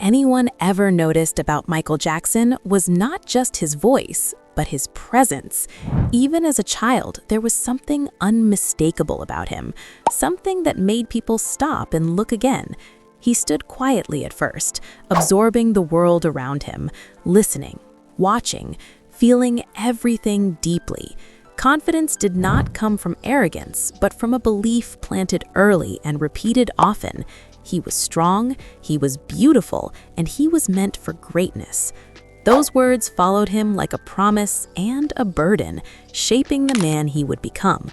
anyone ever noticed about Michael Jackson was not just his voice, but his presence. Even as a child, there was something unmistakable about him, something that made people stop and look again. He stood quietly at first, absorbing the world around him, listening, watching, feeling everything deeply. Confidence did not come from arrogance, but from a belief planted early and repeated often. He was strong, he was beautiful, and he was meant for greatness. Those words followed him like a promise and a burden, shaping the man he would become.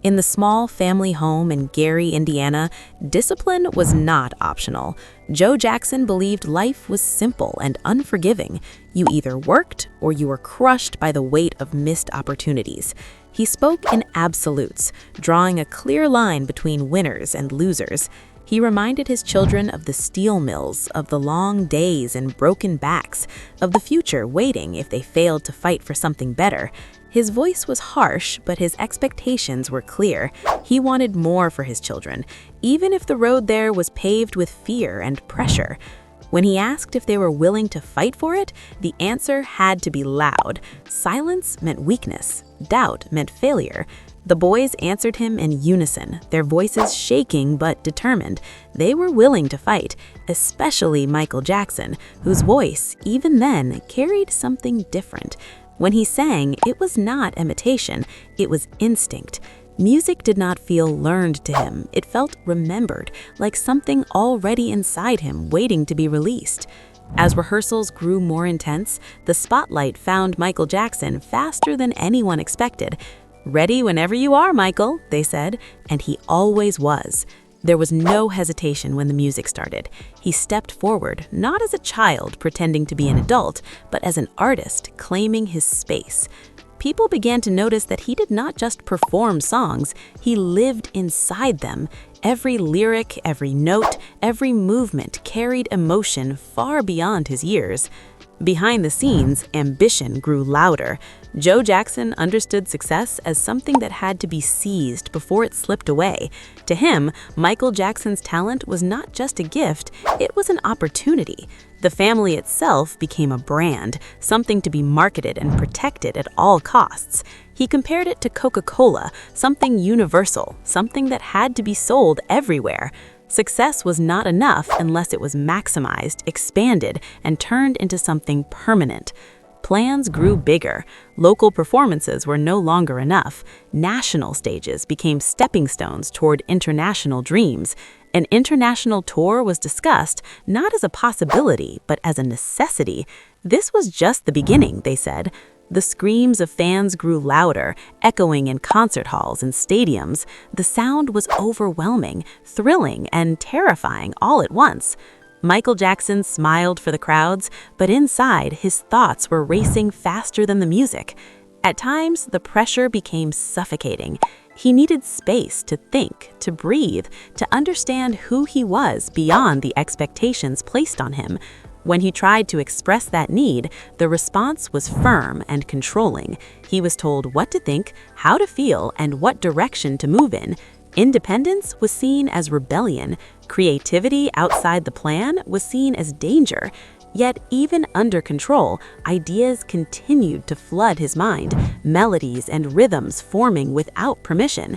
In the small family home in Gary, Indiana, discipline was not optional. Joe Jackson believed life was simple and unforgiving. You either worked or you were crushed by the weight of missed opportunities. He spoke in absolutes, drawing a clear line between winners and losers. He reminded his children of the steel mills, of the long days and broken backs, of the future waiting if they failed to fight for something better. His voice was harsh, but his expectations were clear. He wanted more for his children, even if the road there was paved with fear and pressure. When he asked if they were willing to fight for it, the answer had to be loud. Silence meant weakness. Doubt meant failure. The boys answered him in unison, their voices shaking but determined. They were willing to fight, especially Michael Jackson, whose voice, even then, carried something different. When he sang, it was not imitation, it was instinct. Music did not feel learned to him, it felt remembered, like something already inside him waiting to be released. As rehearsals grew more intense, the spotlight found Michael Jackson faster than anyone expected. "Ready whenever you are, Michael," they said, and he always was. There was no hesitation when the music started. He stepped forward, not as a child pretending to be an adult, but as an artist claiming his space. People began to notice that he did not just perform songs, he lived inside them. Every lyric, every note, every movement carried emotion far beyond his years. Behind the scenes, ambition grew louder. Joe Jackson understood success as something that had to be seized before it slipped away. To him, Michael Jackson's talent was not just a gift, it was an opportunity. The family itself became a brand, something to be marketed and protected at all costs. He compared it to Coca-Cola, something universal, something that had to be sold everywhere. Success was not enough unless it was maximized, expanded, and turned into something permanent. Plans grew bigger. Local performances were no longer enough. National stages became stepping stones toward international dreams. An international tour was discussed not as a possibility, but as a necessity. This was just the beginning, they said. The screams of fans grew louder, echoing in concert halls and stadiums. The sound was overwhelming, thrilling, and terrifying all at once. Michael Jackson smiled for the crowds, but inside, his thoughts were racing faster than the music. At times, the pressure became suffocating. He needed space to think, to breathe, to understand who he was beyond the expectations placed on him. When he tried to express that need, the response was firm and controlling. He was told what to think, how to feel, and what direction to move in. Independence was seen as rebellion. Creativity outside the plan was seen as danger. Yet, even under control, ideas continued to flood his mind, melodies and rhythms forming without permission.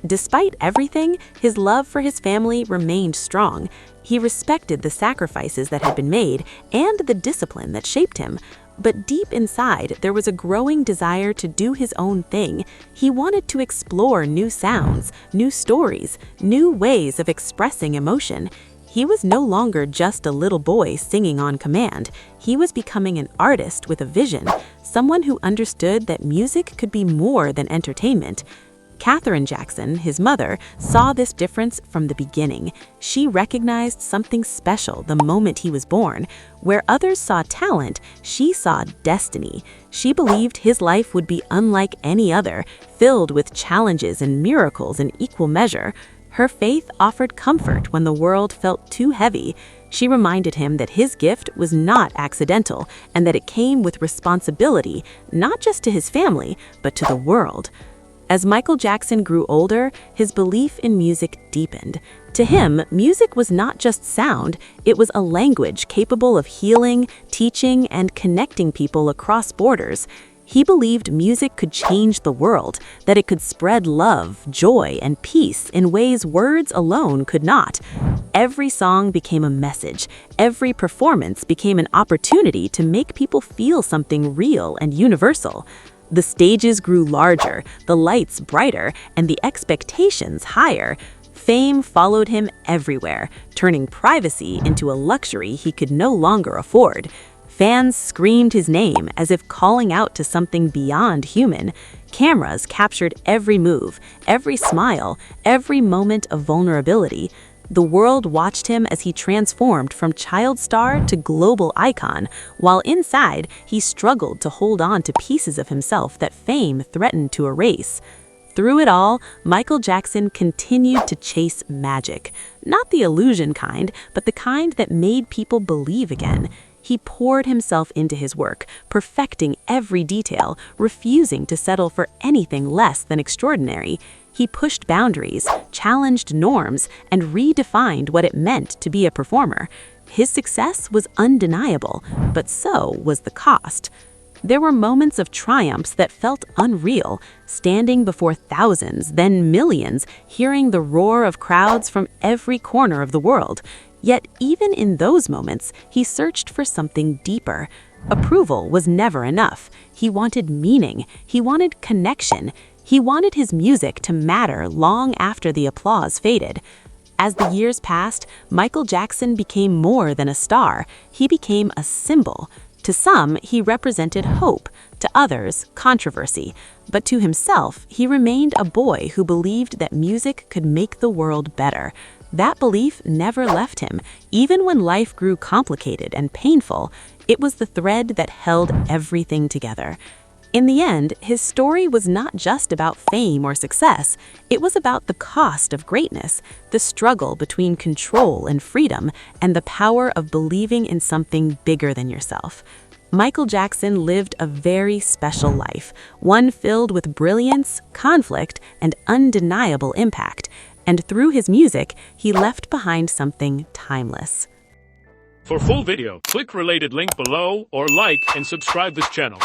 Despite everything, his love for his family remained strong. He respected the sacrifices that had been made and the discipline that shaped him. But deep inside, there was a growing desire to do his own thing. He wanted to explore new sounds, new stories, new ways of expressing emotion. He was no longer just a little boy singing on command. He was becoming an artist with a vision, someone who understood that music could be more than entertainment. Katherine Jackson, his mother, saw this difference from the beginning. She recognized something special the moment he was born. Where others saw talent, she saw destiny. She believed his life would be unlike any other, filled with challenges and miracles in equal measure. Her faith offered comfort when the world felt too heavy. She reminded him that his gift was not accidental and that it came with responsibility, not just to his family, but to the world. As Michael Jackson grew older, his belief in music deepened. To him, music was not just sound, it was a language capable of healing, teaching, and connecting people across borders. He believed music could change the world, that it could spread love, joy, and peace in ways words alone could not. Every song became a message. Every performance became an opportunity to make people feel something real and universal. The stages grew larger, the lights brighter, and the expectations higher. Fame followed him everywhere, turning privacy into a luxury he could no longer afford. Fans screamed his name as if calling out to something beyond human. Cameras captured every move, every smile, every moment of vulnerability. The world watched him as he transformed from child star to global icon, while inside, he struggled to hold on to pieces of himself that fame threatened to erase. Through it all, Michael Jackson continued to chase magic. Not the illusion kind, but the kind that made people believe again. He poured himself into his work, perfecting every detail, refusing to settle for anything less than extraordinary. He pushed boundaries, challenged norms, and redefined what it meant to be a performer. His success was undeniable, but so was the cost. There were moments of triumphs that felt unreal, standing before thousands, then millions, hearing the roar of crowds from every corner of the world. Yet even in those moments, he searched for something deeper. Approval was never enough. He wanted meaning. He wanted connection. He wanted his music to matter long after the applause faded. As the years passed, Michael Jackson became more than a star. He became a symbol. To some, he represented hope. To others, controversy. But to himself, he remained a boy who believed that music could make the world better. That belief never left him. Even when life grew complicated and painful, it was the thread that held everything together. In the end, his story was not just about fame or success. It was about the cost of greatness, the struggle between control and freedom, and the power of believing in something bigger than yourself. Michael Jackson lived a very special life, one filled with brilliance, conflict, and undeniable impact. And through his music, he left behind something timeless. For full video, click related link below or like and subscribe this channel.